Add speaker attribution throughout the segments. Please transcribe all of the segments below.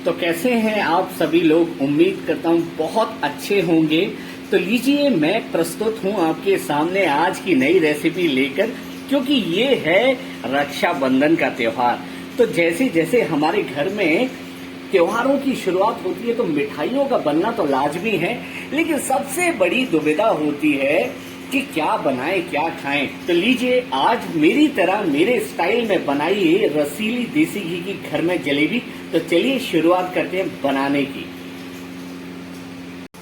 Speaker 1: तो कैसे हैं आप सभी लोग? उम्मीद करता हूँ बहुत अच्छे होंगे। तो लीजिए, मैं प्रस्तुत हूँ आपके सामने आज की नई रेसिपी लेकर, क्योंकि ये है रक्षाबंधन का त्योहार। तो जैसे जैसे हमारे घर में त्योहारों की शुरुआत होती है तो मिठाइयों का बनना तो लाजमी है, लेकिन सबसे बड़ी दुविधा होती है कि क्या बनाएं क्या खाएं। तो लीजिए, आज मेरी तरह मेरे स्टाइल में बनाइए रसीली देसी घी की घर में जलेबी। तो चलिए शुरुआत करते हैं बनाने की।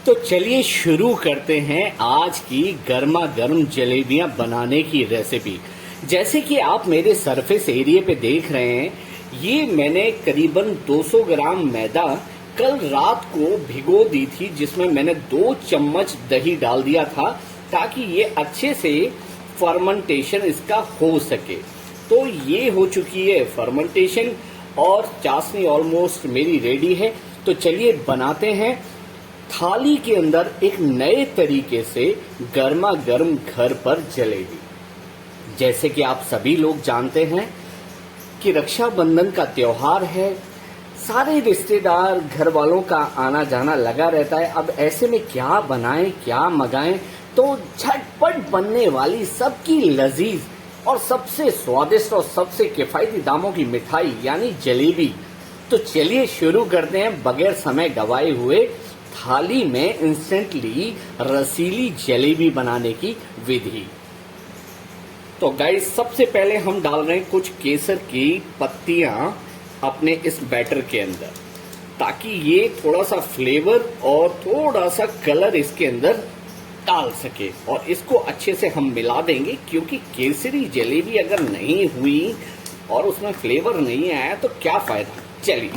Speaker 1: तो चलिए शुरू करते हैं आज की गर्मा गर्म जलेबियां बनाने की रेसिपी। जैसे कि आप मेरे सरफेस एरिया पे देख रहे हैं, ये मैंने करीबन 200 ग्राम मैदा कल रात को भिगो दी थी, जिसमें मैंने 2 चम्मच दही डाल दिया था ताकि ये अच्छे से फर्मेंटेशन इसका हो सके। तो ये हो चुकी है फर्मेंटेशन और चाशनी ऑलमोस्ट मेरी रेडी है। तो चलिए बनाते हैं थाली के अंदर एक नए तरीके से गर्मा गर्म घर पर जलेबी। जैसे कि आप सभी लोग जानते हैं कि रक्षाबंधन का त्योहार है, सारे रिश्तेदार घर वालों का आना जाना लगा रहता है। अब ऐसे में क्या बनाएं क्या मंगाएं, तो झटपट बनने वाली सबकी लजीज और सबसे स्वादिष्ट और सबसे किफायती दामों की मिठाई यानी जलेबी। तो चलिए शुरू करते हैं बगैर समय गवाए हुए थाली में इंस्टेंटली रसीली जलेबी बनाने की विधि। तो गाइस, सबसे पहले हम डाल रहे हैं कुछ केसर की पत्तियां अपने इस बैटर के अंदर, ताकि ये थोड़ा सा फ्लेवर और थोड़ा सा कलर इसके अंदर डाल सके। और इसको अच्छे से हम मिला देंगे, क्योंकि केसरी जलेबी अगर नहीं हुई और उसमें फ्लेवर नहीं आया तो क्या फायदा। चलिए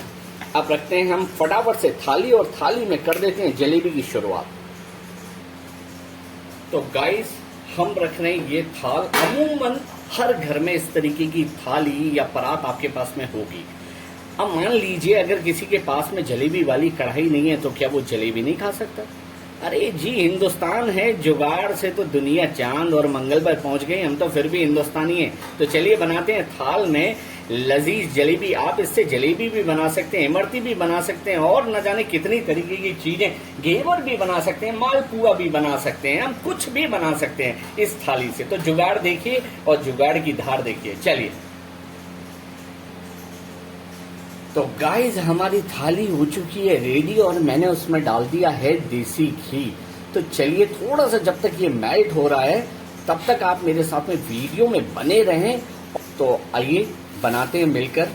Speaker 1: अब रखते हैं हम फटाफट से थाली, और थाली में कर देते हैं जलेबी की शुरुआत। तो गाइस, हम रख रहे हैं ये थाल। अमूमन हर घर में इस तरीके की थाली या परात आपके पास में होगी। अब मान लीजिए अगर किसी के पास में जलेबी वाली कढ़ाई नहीं है, तो क्या वो जलेबी नहीं खा सकता? अरे जी, हिंदुस्तान है, जुगाड़ से तो दुनिया चांद और मंगल पर पहुंच गई, हम तो फिर भी हिंदुस्तानी हैं। तो चलिए बनाते हैं थाल में लजीज जलेबी। आप इससे जलेबी भी बना सकते हैं, इमरती भी बना सकते हैं, और न जाने कितनी तरीके की चीजें, घेवर भी बना सकते हैं, मालपुआ भी बना सकते हैं, हम कुछ भी बना सकते हैं इस थाली से। तो जुगाड़ देखिए और जुगाड़ की धार देखिए। चलिए, तो गाइस, हमारी थाली हो चुकी है रेडी और मैंने उसमें डाल दिया है देसी घी। तो चलिए, थोड़ा सा जब तक ये मेल्ट हो रहा है तब तक आप मेरे साथ में वीडियो में बने रहें। तो आइए बनाते हैं मिलकर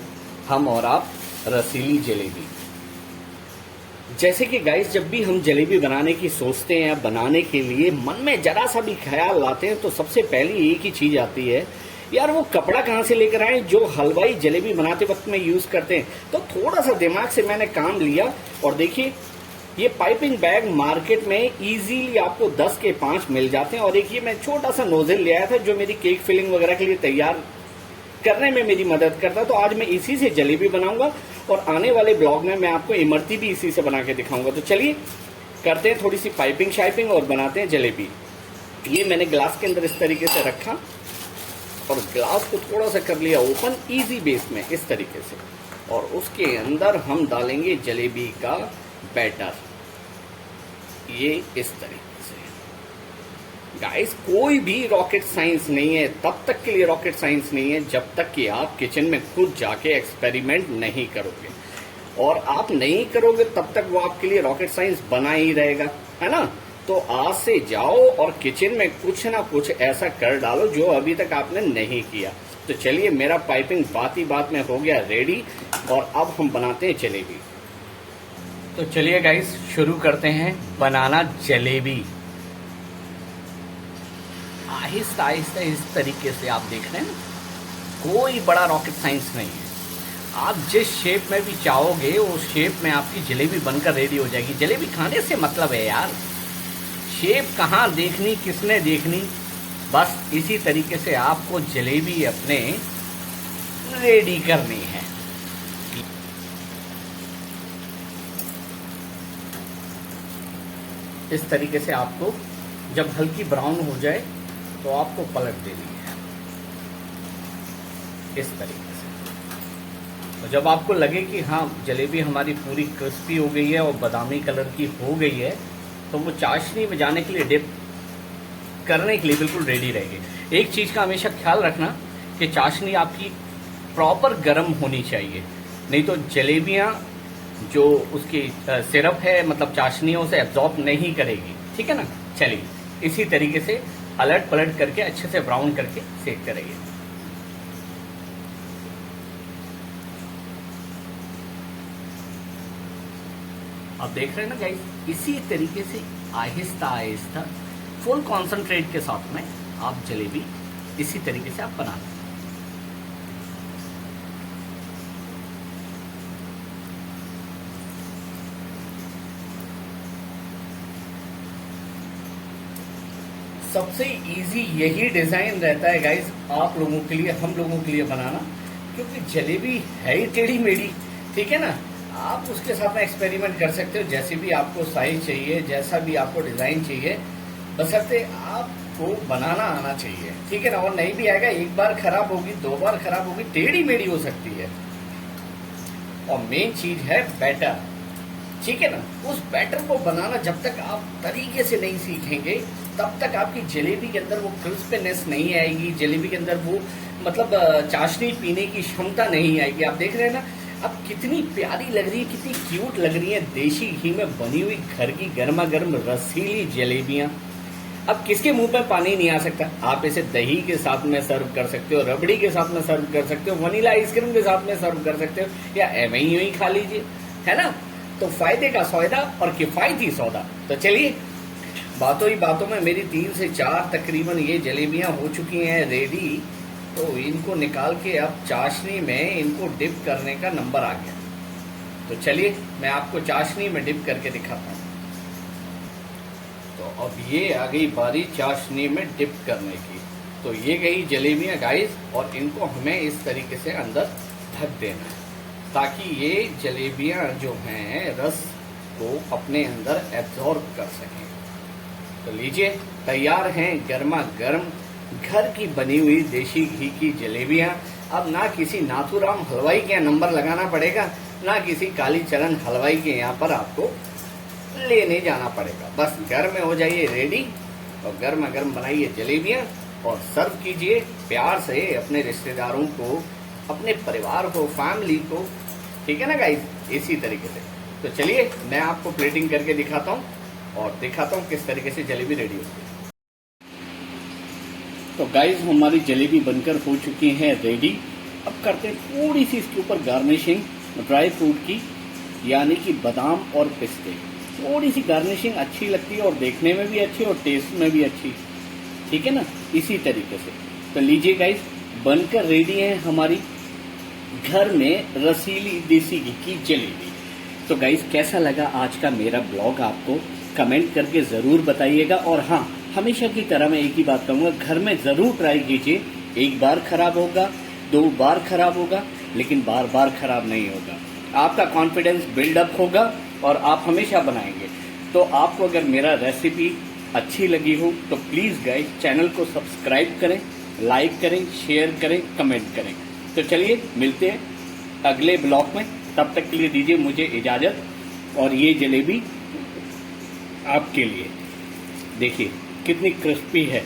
Speaker 1: हम और आप रसीली जलेबी। जैसे कि गाइस, जब भी हम जलेबी बनाने की सोचते हैं या बनाने के लिए मन में जरा सा भी ख्याल लाते हैं, तो सबसे पहली एक ही चीज आती है, यार वो कपड़ा कहाँ से लेकर आए जो हलवाई जलेबी बनाते वक्त में यूज करते हैं। तो थोड़ा सा दिमाग से मैंने काम लिया, और देखिए ये पाइपिंग बैग मार्केट में इजीली आपको 10 के 5 मिल जाते हैं। और एक ये मैं छोटा सा नोजल ले आया था जो मेरी केक फिलिंग वगैरह के लिए तैयार करने में मेरी मदद करता। तो आज मैं इसी से जलेबी बनाऊंगा, और आने वाले ब्लॉग में मैं आपको इमरती भी इसी से बना के दिखाऊंगा। तो चलिए करते हैं थोड़ी सी पाइपिंग शाइपिंग और बनाते हैं जलेबी। ये मैंने ग्लास के अंदर इस तरीके से रखा और ग्लास को थोड़ा सा कर लिया ओपन इजी बेस में इस तरीके से, और उसके अंदर हम डालेंगे जलेबी का बैटर, ये इस तरीके से। गाइस, कोई भी रॉकेट साइंस नहीं है, तब तक के लिए रॉकेट साइंस नहीं है जब तक कि आप किचन में खुद जाके एक्सपेरिमेंट नहीं करोगे। और आप नहीं करोगे तब तक वो आपके लिए रॉकेट साइंस बना ही रहेगा, है ना। तो आज से जाओ और किचन में कुछ ना कुछ ऐसा कर डालो जो अभी तक आपने नहीं किया। तो चलिए, मेरा पाइपिंग बात ही बात में हो गया रेडी, और अब हम बनाते हैं जलेबी। तो चलिए गाइस, शुरू करते हैं बनाना जलेबी। आहिस्ता आहिस्ता इस तरीके से आप देख रहे हैं ना, कोई बड़ा रॉकेट साइंस नहीं है। आप जिस शेप में भी चाहोगे उस शेप में आपकी जलेबी बनकर रेडी हो जाएगी। जलेबी खाने से मतलब है यार, शेप कहाँ देखनी किसने देखनी, बस इसी तरीके से आपको जलेबी अपने रेडी करनी है। इस तरीके से आपको जब हल्की ब्राउन हो जाए तो आपको पलट देनी है इस तरीके से। और जब आपको लगे कि हाँ जलेबी हमारी पूरी क्रिस्पी हो गई है और बादामी कलर की हो गई है, तो वो चाशनी में जाने के लिए डिप करने के लिए बिल्कुल रेडी रहेगी। एक चीज़ का हमेशा ख्याल रखना कि चाशनी आपकी प्रॉपर गर्म होनी चाहिए, नहीं तो जलेबियाँ जो उसकी सिरप है मतलब चाशनी उसे एब्जॉर्ब नहीं करेगी। ठीक है ना। चलिए इसी तरीके से अलट पलट करके अच्छे से ब्राउन करके सेकते रहिए। आप देख रहे हैं ना गाइस, इसी तरीके से आहिस्ता आहिस्ता फुल कंसंट्रेट के साथ में आप जलेबी इसी तरीके से आप बनाते हैं। सबसे इजी यही डिजाइन रहता है गाइस आप लोगों के लिए, हम लोगों के लिए बनाना, क्योंकि जलेबी है ही टेढ़ी मेढ़ी। ठीक है ना। आप उसके साथ में एक्सपेरिमेंट कर सकते हो, जैसे भी आपको साइज चाहिए, जैसा भी आपको डिजाइन चाहिए, बशर्ते आपको बनाना आना चाहिए। ठीक है ना। और नहीं भी आएगा, एक बार खराब होगी, दो बार खराब होगी, टेढ़ी मेढ़ी हो सकती है। और मेन चीज है बैटर। ठीक है ना। उस बैटर को बनाना जब तक आप तरीके से नहीं सीखेंगे तब तक आपकी जलेबी के अंदर वो क्रिस्पीनेस नहीं आएगी, जलेबी के अंदर वो मतलब चाशनी पीने की क्षमता नहीं आएगी। आप देख रहे हैं ना अब कितनी प्यारी लग रही है, कितनी क्यूट लग रही है देशी घी में बनी हुई घर की गर्मा गर्म रसीली जलेबियां। अब किसके मुंह पे पानी नहीं आ सकता। आप इसे दही के साथ में सर्व कर सकते हो, रबड़ी के साथ में सर्व कर सकते हो, वनीला आइसक्रीम के साथ में सर्व कर सकते हो, या एम ही खा लीजिए, है ना। तो फायदे का सौदा और किफायती सौदा। तो चलिए बातों ही बातों में मेरी 3 से 4 तकरीबन ये जलेबियां हो चुकी हैं रेडी। तो इनको निकाल के अब चाशनी में इनको डिप करने का नंबर आ गया। तो चलिए मैं आपको चाशनी में डिप करके दिखाता हूँ। तो अब ये आ गई बारी चाशनी में डिप करने की। तो ये गई जलेबियां गाइस, और इनको हमें इस तरीके से अंदर ढक देना है ताकि ये जलेबियां जो हैं रस को अपने अंदर एब्जॉर्ब कर सकें। तो लीजिए तैयार हैं गर्मा गर्म घर की बनी हुई देशी घी की जलेबियां। अब ना किसी नाथूराम हलवाई के यहाँ नंबर लगाना पड़ेगा, ना किसी काली चरण हलवाई के यहाँ पर आपको लेने जाना पड़ेगा। बस घर में हो जाइए रेडी और गर्मा गर्म बनाइए जलेबियां और सर्व कीजिए प्यार से अपने रिश्तेदारों को, अपने परिवार को, फैमिली को। ठीक है ना गाइस, इसी तरीके से। तो चलिए मैं आपको प्लेटिंग करके दिखाता हूँ और दिखाता हूँ किस तरीके से जलेबी रेडी होती है। तो गाइस हमारी जलेबी बनकर हो चुकी है रेडी। अब करते हैं थोड़ी सी इसके ऊपर गार्निशिंग ड्राई फ्रूट की, यानी कि बादाम और पिस्ते। थोड़ी सी गार्निशिंग अच्छी लगती है और देखने में भी अच्छी और टेस्ट में भी अच्छी। ठीक है ना। इसी तरीके से तो लीजिए गाइस बनकर रेडी है हमारी घर में रसीली देसी घी की जलेबी। तो गाइस कैसा लगा आज का मेरा ब्लॉग आपको कमेंट करके जरूर बताइएगा। और हाँ, हमेशा की तरह मैं एक ही बात कहूंगा, घर में जरूर ट्राई कीजिए। एक बार खराब होगा, 2 बार खराब होगा, लेकिन बार बार खराब नहीं होगा। आपका कॉन्फिडेंस बिल्डअप होगा और आप हमेशा बनाएंगे। तो आपको अगर मेरा रेसिपी अच्छी लगी हो तो प्लीज गाइस चैनल को सब्सक्राइब करें, लाइक करें, शेयर करें, कमेंट करें। तो चलिए मिलते हैं अगले ब्लॉग में, तब तक के लिए दीजिए मुझे इजाजत। और ये जलेबी आपके लिए देखिए कितनी क्रिस्पी है।